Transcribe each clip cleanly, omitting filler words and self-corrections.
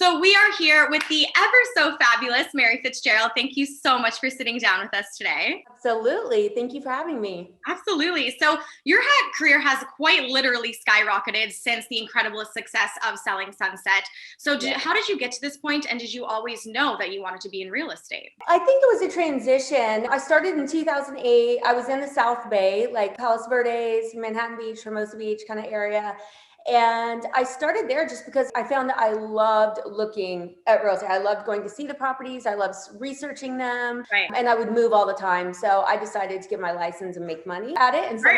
So we are here with the ever so fabulous Mary Fitzgerald. Thank you so much for sitting down with us today. Absolutely. Thank you for having me. Absolutely. So your career has quite literally skyrocketed since the incredible success of Selling Sunset. So how did you get to this point, and did you always know that you wanted to be in real estate? I think it was a transition. I started in 2008. I was in the South Bay, like Palos Verdes, Manhattan Beach, Hermosa Beach kind of area. And I started there just because I found that I loved looking at real estate. I loved going to see the properties. I loved researching them. Right. And I would move all the time. So I decided to get my license and make money at it. And so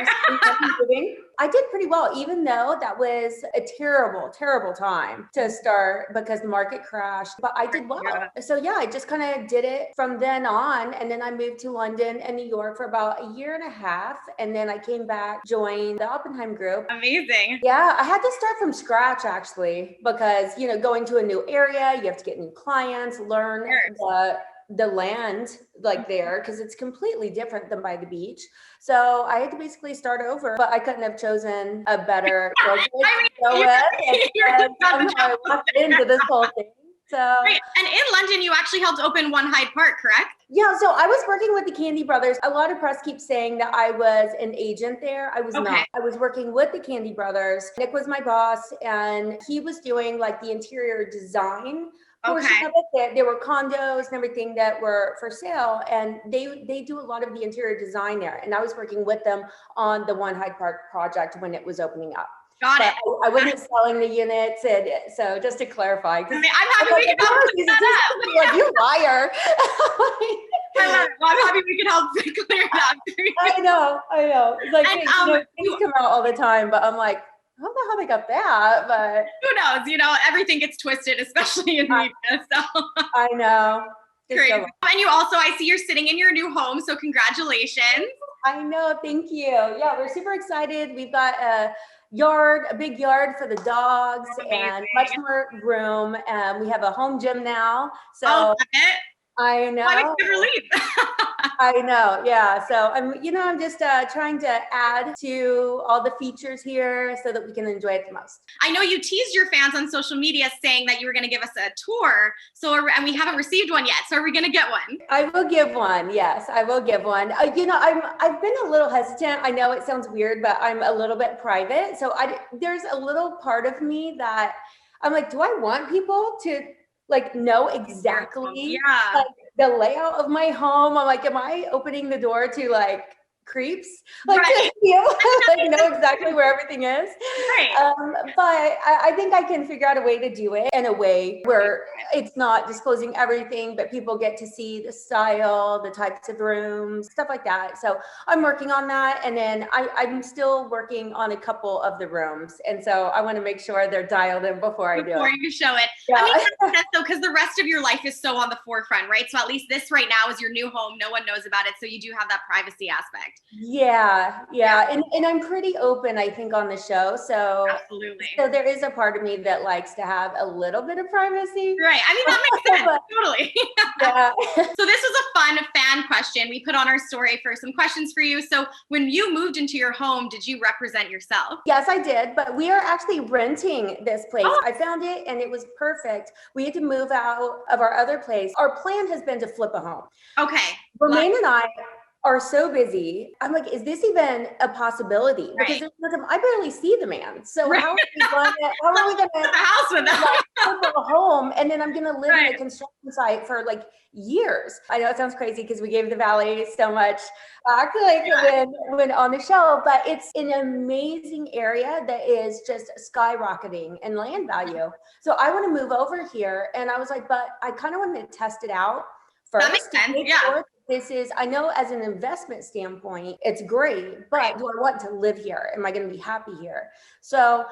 I did pretty well, even though that was a terrible, terrible time to start because the market crashed. But I did well. So yeah, I just kind of did it from then on. And then I moved to London and New York for about a year and a half. And then I came back, joined the Oppenheim Group. Amazing. Yeah, I had to start from scratch actually, because, you know, going to a new area, you have to get new clients, learn the land like there, because it's completely different than by the beach. So I had to basically start over, but I couldn't have chosen a better brokerage to go with. And I walked into this whole thing. So, right. And in London, you actually helped open One Hyde Park, correct? Yeah, so I was working with the Candy Brothers. A lot of press keeps saying that I was an agent there. I was not. I was working with the Candy Brothers. Nick was my boss, and he was doing like the interior design portion of it. There were condos and everything that were for sale, and they do a lot of the interior design there. And I was working with them on the One Hyde Park project when it was opening up. Got it. I wasn't selling the units, and so just to clarify, I'm happy we could help clear that up. Like, you liar. I love it. Well, I'm happy we could help clear it up. I know. It's like things come out all the time, but I'm like, I don't know how they got that, but who knows? You know, everything gets twisted, especially in media. So I know. Great. And you also, I see you're sitting in your new home, so congratulations. I know. Thank you. Yeah, we're super excited. We've got a big yard for the dogs, and much more room. We have a home gym now. So I know. Why would you ever leave? I know. Yeah. So I'm just trying to add to all the features here so that we can enjoy it the most. I know you teased your fans on social media saying that you were going to give us a tour. And we haven't received one yet. So are we going to get one? I will give one. Yes, I will give one. I've been a little hesitant. I know it sounds weird, but I'm a little bit private. So there's a little part of me that I'm like, do I want people to know exactly the layout of my home? I'm like, am I opening the door to creeps? To know exactly where everything is. Right. But I think I can figure out a way to do it in a way where it's not disclosing everything, but people get to see the style, the types of rooms, stuff like that. So I'm working on that. And then I'm still working on a couple of the rooms. And so I want to make sure they're dialed in before I do it. Before you show it. Yeah. I mean, that makes sense though, because the rest of your life is so on the forefront, right? So at least this right now is your new home. No one knows about it. So you do have that privacy aspect. Yeah. And I'm pretty open, I think, on the show. So absolutely. So there is a part of me that likes to have a little bit of privacy. Right. I mean, that makes sense. Totally. Yeah. So this was a fun fan question we put on our story for some questions for you. So when you moved into your home, did you represent yourself? Yes, I did. But we are actually renting this place. I found it and it was perfect. We had to move out of our other place. Our plan has been to flip a home. Okay. Romain and I are so busy. I'm like, is this even a possibility? Because I barely see the man. So how are we going to house with a home? And then I'm going to live in a construction site for years. I know it sounds crazy because we gave the Valley so much when on the show, but it's an amazing area that is just skyrocketing in land value. So I want to move over here. And I was like, but I kind of want to test it out first. That makes sense. Yeah. This is, I know as an investment standpoint, it's great, but do I want to live here? Am I going to be happy here? So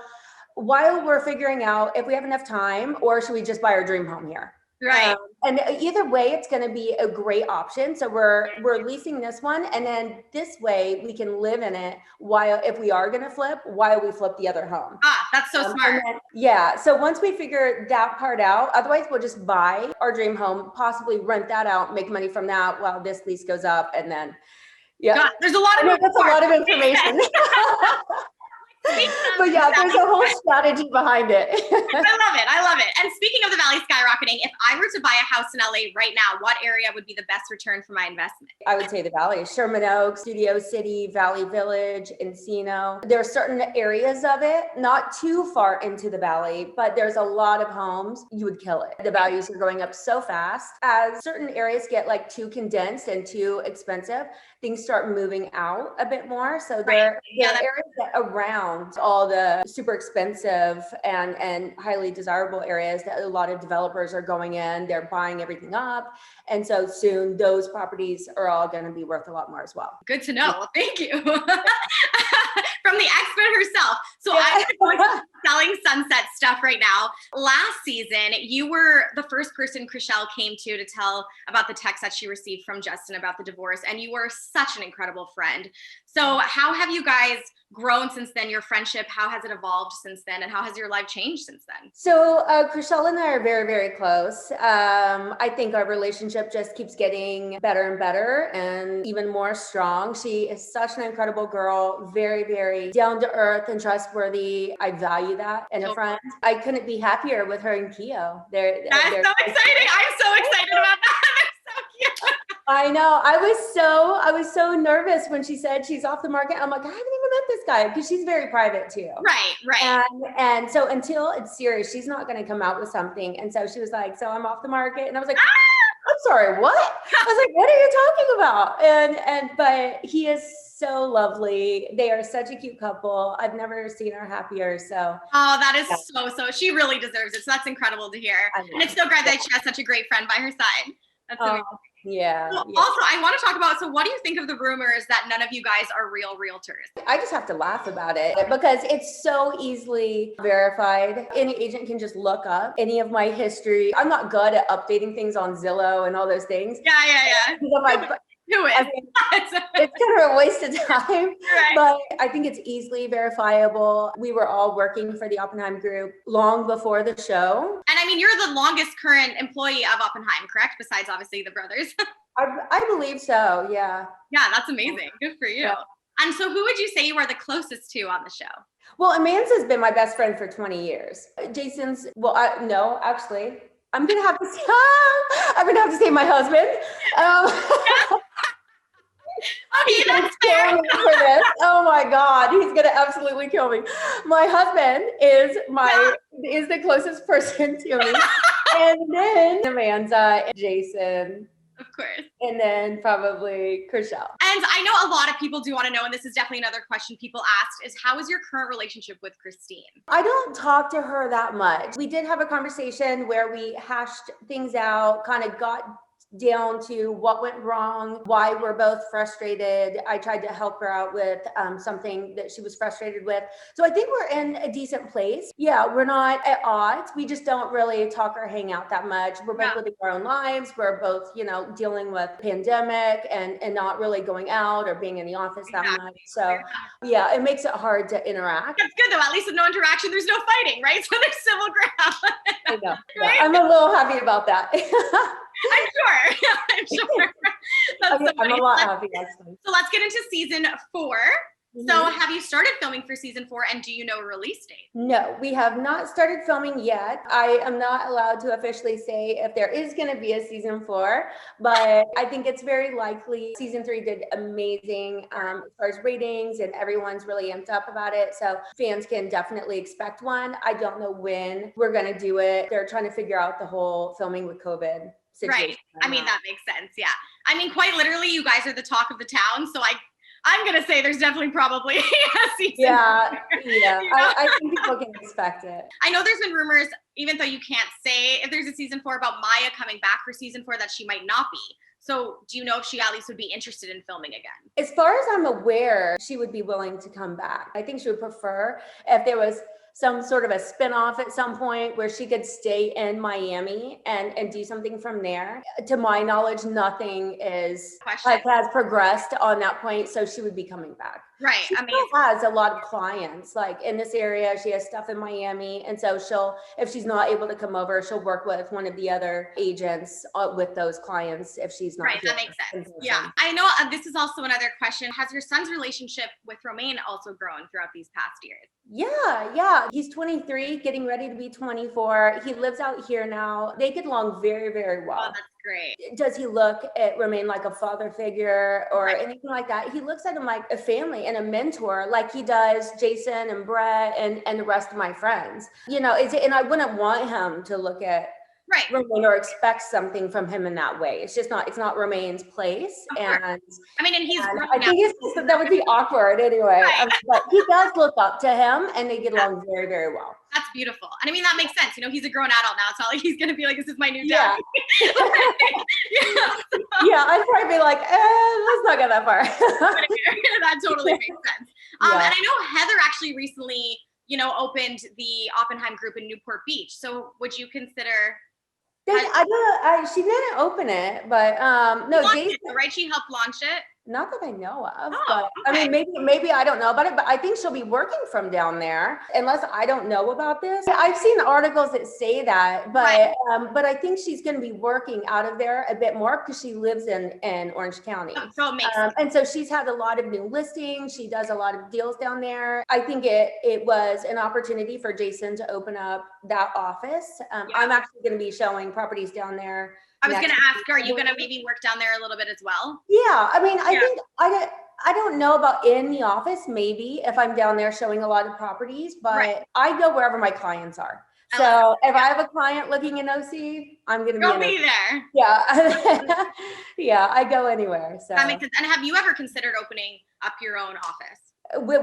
while we're figuring out if we have enough time, or should we just buy our dream home here? Right. And either way, it's going to be a great option. So we're leasing this one, and then this way we can live in it if we are going to flip, while we flip the other home. That's so smart. So once we figure that part out, otherwise we'll just buy our dream home, possibly rent that out, make money from that while this lease goes up, and then there's a lot of that's a lot of information. Speed But yeah, there's a whole strategy behind it. I love it. And speaking of the Valley skyrocketing, if I were to buy a house in LA right now, what area would be the best return for my investment? I would say the Valley, Sherman Oaks, Studio City, Valley Village, Encino. There are certain areas of it, not too far into the Valley, but there's a lot of homes. You would kill it. The values are going up so fast. As certain areas get like too condensed and too expensive, things start moving out a bit more. So there are areas that around all the super expensive and highly desirable areas that a lot of developers are going in, they're buying everything up. And so soon those properties are all going to be worth a lot more as well. Good to know. Well, thank you. From the expert herself. So I'm going to Selling Sunset stuff right now. Last season, you were the first person Chriselle came to tell about the text that she received from Justin about the divorce. And you were such an incredible friend. So how have you guys grown since then? Your friendship, how has it evolved since then? And how has your life changed since then? So Chriselle and I are very, very close. I think our relationship just keeps getting better and better and even more strong. She is such an incredible girl, very, very down to earth and trustworthy. I value that in a friend. I couldn't be happier with her and Keo. That's so exciting. I'm so excited about that. They're so cute. I know. I was so nervous when she said she's off the market. I'm like, I haven't even met this guy because she's very private too. Right. And so until it's serious, she's not going to come out with something. And so she was like, so I'm off the market. And I was like, I'm sorry, what? I was like, what are you talking about? But he is so lovely. They are such a cute couple. I've never seen her happier. So that is so she really deserves it. So that's incredible to hear. And it's so great that she has such a great friend by her side. That's amazing. Yeah. Well, also, I want to talk about, so what do you think of the rumors that none of you guys are real realtors? I just have to laugh about it because it's so easily verified. Any agent can just look up any of my history. I'm not good at updating things on Zillow and all those things. Yeah. Who is? I mean, it's kind of a waste of time, right. But I think it's easily verifiable. We were all working for the Oppenheim Group long before the show. And I mean, you're the longest current employee of Oppenheim, correct? Besides, obviously, the brothers. I believe so, yeah. Yeah, that's amazing. Good for you. Yeah. And so who would you say you are the closest to on the show? Well, Amanda's been my best friend for 20 years. Jason's, no, actually, I'm going to have to say my husband. Okay, that's fair. For this. Oh my God, he's gonna absolutely kill me. My husband is the closest person to me, and then Amanda and Jason, of course, and then probably Chriselle. And I know a lot of people do want to know, and this is definitely another question people asked: is how is your current relationship with Christine? I don't talk to her that much. We did have a conversation where we hashed things out, kind of got down to what went wrong, why we're both frustrated. I tried to help her out with something that she was frustrated with. So I think we're in a decent place. Yeah, we're not at odds. We just don't really talk or hang out that much. We're both living our own lives. We're both, dealing with pandemic and not really going out or being in the office that much. So yeah, it makes it hard to interact. That's good though. At least with no interaction, there's no fighting, right? So there's civil ground. I know. Right? Yeah, I'm a little happy about that. I'm sure. I'm a lot happy actually. So let's get into season 4. Mm-hmm. So have you started filming for season 4 and do you know a release date? No, we have not started filming yet. I am not allowed to officially say if there is going to be a season 4, but I think it's very likely. Season 3 did amazing as far as ratings and everyone's really amped up about it. So fans can definitely expect one. I don't know when we're going to do it. They're trying to figure out the whole filming with COVID situation. Right. I mean, that makes sense. Yeah. I mean, quite literally, you guys are the talk of the town. So I'm going to say there's definitely probably a season. Yeah. I think people can expect it. I know there's been rumors, even though you can't say if there's a season 4 about Maya coming back for season 4, that she might not be. So do you know if she at least would be interested in filming again? As far as I'm aware, she would be willing to come back. I think she would prefer if there was some sort of a spinoff at some point where she could stay in Miami and do something from there. To my knowledge, nothing has progressed on that point. So she would be coming back. Right. She still has a lot of clients like in this area. She has stuff in Miami. And so if she's not able to come over, she'll work with one of the other agents with those clients if she's not. Right. That makes sense. Yeah. I know this is also another question. Has your son's relationship with Romain also grown throughout these past years? Yeah. He's 23, getting ready to be 24. He lives out here now. They get along very, very well. Oh, that's great. Does he look at Romain like a father figure or anything like that? He looks at him like a family and a mentor, like he does Jason and Brett and the rest of my friends. And I wouldn't want him to look at Romain or expect something from him in that way. It's not Romain's place. And I think that would be awkward anyway. Right. But he does look up to him and they get along very, very well. That's beautiful. And I mean, that makes sense. He's a grown adult now. It's not like he's going to be like, this is my new dad. I'd probably be like, let's not go that far. That totally makes sense. And I know Heather actually recently, opened the Oppenheim Group in Newport Beach. So would you consider... She didn't open it, but no, Jason, right? She helped launch it. Not that I know of, but I mean, maybe I don't know about it, but I think she'll be working from down there unless I don't know about this. I've seen articles that say that, but I think she's going to be working out of there a bit more because she lives in Orange County. So it makes sense. And so she's had a lot of new listings. She does a lot of deals down there. I think it was an opportunity for Jason to open up that office. I'm actually going to be showing properties down there. I was going to ask, are you going to maybe work down there a little bit as well? Yeah. I mean, I think I don't know about in the office, maybe if I'm down there showing a lot of properties, but I go wherever my clients are. So if I have a client looking in OC, I'm going to be there. Yeah. Yeah. I go anywhere. So that makes sense. And have you ever considered opening up your own office?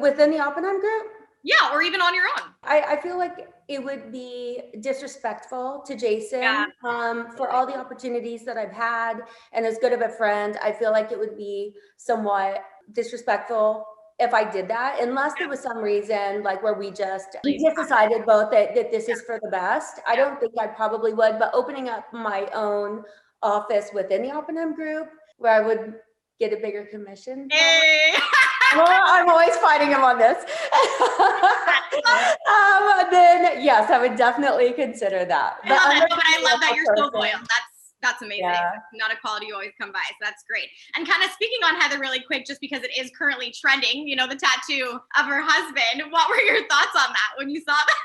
Within the Oppenheim Group? Yeah. Or even on your own. I feel like it would be disrespectful to Jason for all the opportunities that I've had and as good of a friend. I feel like it would be somewhat disrespectful if I did that, unless there was some reason like where we just decided both that this is for the best. I don't think I probably would, but opening up my own office within the Oppenheim Group where I would get a bigger commission. Hey. Well, I'm always fighting him on this. Then yes, I would definitely consider that. But I love that you're so loyal. That's amazing. Yeah. Not a quality you always come by. So that's great. And kind of speaking on Heather really quick, just because it is currently trending, the tattoo of her husband. What were your thoughts on that when you saw that?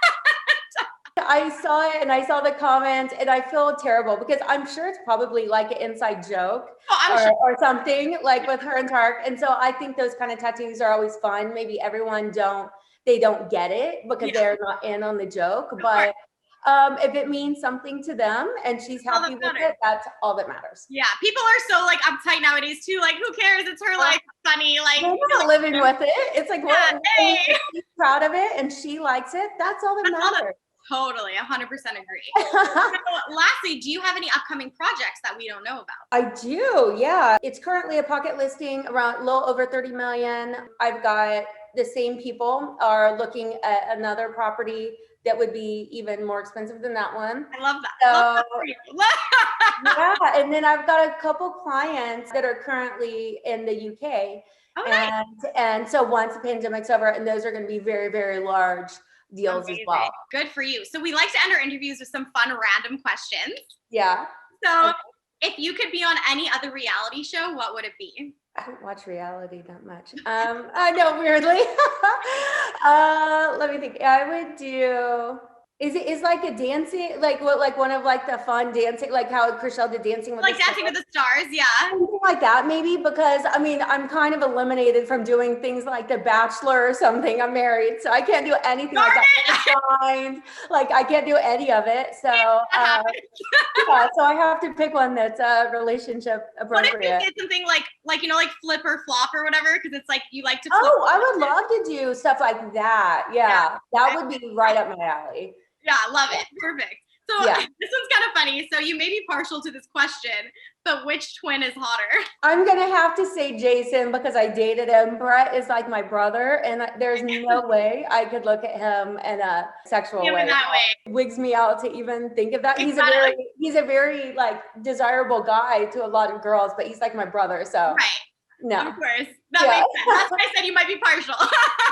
I saw it and I saw the comments and I feel terrible because I'm sure it's probably like an inside joke or something like with her and Tark. And so I think those kind of tattoos are always fun. Maybe everyone don't get it because they're not in on the joke, but if it means something to them and she's happy with it, that's all that matters. Yeah. People are so like uptight nowadays too. Like, who cares? It's her life. It's funny. Like, they're not living with it. It's like, she's proud of it and she likes it. That's all that matters. Totally, 100% agree. So, lastly, do you have any upcoming projects that we don't know about? I do, yeah. It's currently a pocket listing around a little over 30 million. I've got the same people are looking at another property that would be even more expensive than that one. I love that. So, love that for you. yeah, and then I've got a couple clients that are currently in the UK. Oh, nice. And so once the pandemic's over, and those are going to be very, very large deals as well. Good for you. So we like to end our interviews with some fun random questions. Yeah. So if you could be on any other reality show, what would it be? I don't watch reality that much. I know, weirdly. Let me think. I would do. Is like a dancing, like one of like the fun dancing, like how Chriselle did Dancing with like Dancing with the Stars, yeah. Something like that maybe, because I mean, I'm kind of eliminated from doing things like The Bachelor or something. I'm married, so I can't do anything like that. Like I can't do any of it. So yeah, so I have to pick one that's relationship appropriate. What if you did something like like flip or flop or whatever? Because it's like you like to flip. Oh, I would love to do stuff like that. Yeah. That would be right up my alley. Yeah, love it. Perfect. So Yeah. this one's kind of funny. So you may be partial to this question, but which twin is hotter? I'm going to have to say Jason because I dated him. Brett is like my brother, and there's no way I could look at him in a sexual Him way. in that way. Wigs me out to even think of that. Think He's a very like desirable guy to a lot of girls, but he's like my brother. So Right. no. Of course. That makes sense. That's why I said you might be partial.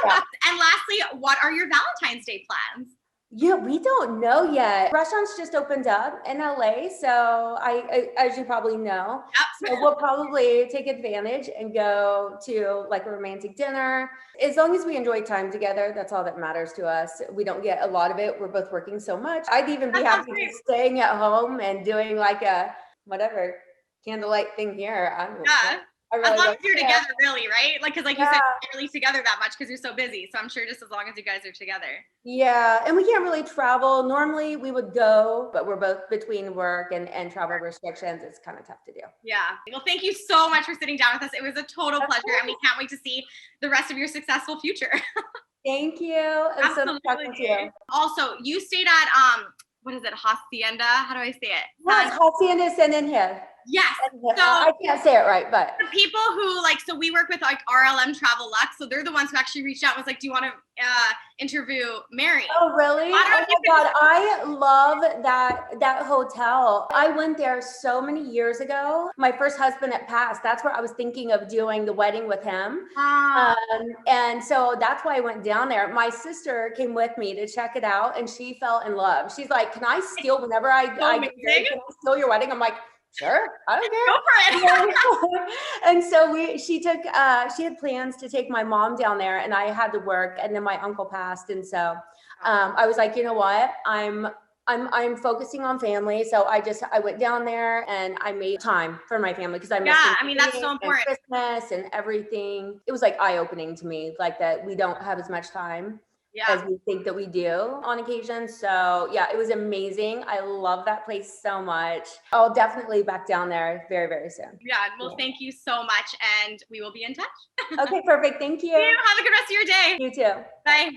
Yeah. And lastly, what are your Valentine's Day plans? Yeah, we don't know yet. Restaurants just opened up in LA, so I as you probably know, Yep. so we'll probably take advantage and go to like a romantic dinner. As long as we enjoy time together, that's all that matters to us. We don't get a lot of it. We're both working so much. I'd even be That sounds happy great. just staying at home and doing like a whatever candlelight thing here. I don't really Yeah. care. I As really long don't as you're care. together, really, right? Like, because like you Yeah. said, you're not really together that much because you're so busy. So I'm sure just as long as you guys are together. Yeah, and we can't really travel. Normally we would go, but we're both between work and travel restrictions. It's kind of tough to do. Yeah. Well, thank you so much for sitting down with us. It was a total Of pleasure, and we course. can't wait to see the rest of your successful future. Thank you. It was so nice talking to you. Also, you stayed at what is it, Hacienda? How do I say it? Yes, Hacienda San here. Yes. So I can't say it right, but the people who like, so we work with like RLM Travel Lux, so they're the ones who actually reached out and was like, do you want to interview Mary? oh really? I don't know Oh if you my God, I love that hotel. I went there so many years ago. My first husband had passed. That's where I was thinking of doing the wedding with him. And so that's why I went down there. My sister came with me to check it out, and she fell in love. She's like, "Can I steal whenever I get married? Can I steal your wedding?" I'm like, "Sure, I don't care." Go for it. And so she had plans to take my mom down there, and I had to work, and then my uncle passed, and so I was like, you know what, I'm focusing on family. So I went down there and I made time for my family because I missed I mean, that's so important. Christmas and everything. It was like eye-opening to me, like that we don't have as much time as we think that we do on occasion. So yeah, it was amazing. I love that place so much. I'll definitely back down there very, very soon. Yeah. Well, thank you so much, and we will be in touch. Okay, perfect. Thank you. Have a good rest of your day. You too. Bye.